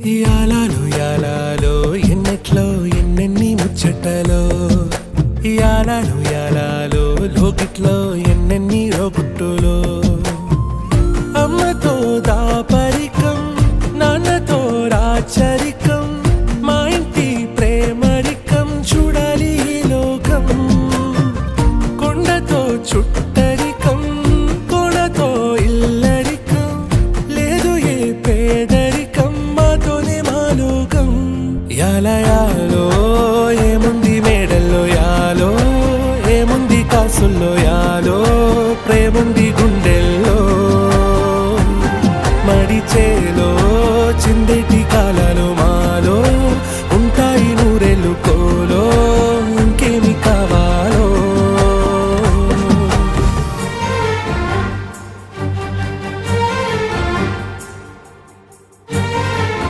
యాలాలో యాలాలో ఎన్నెట్లో ఎన్నెన్ని ముచ్చటలో యాలాలో యాలాలో లోకిట్లో ఎన్నెన్ని రోగుట్టులో అమ్మతో దాపరికం నాన్నతో రాచరికం మా ఇంటి ప్రేమరికం చూడాలి ఈ లోకం కొండతో చుట్టరికం కొనతో ఇల్లరికం లేదు ఏ పేదరికం మాతోనే మా లోకం యాలయాలో ఏముంది మేడల్లో యాలో ఏముంది కాసుల్లో యాలో ప్రేముంది గుండె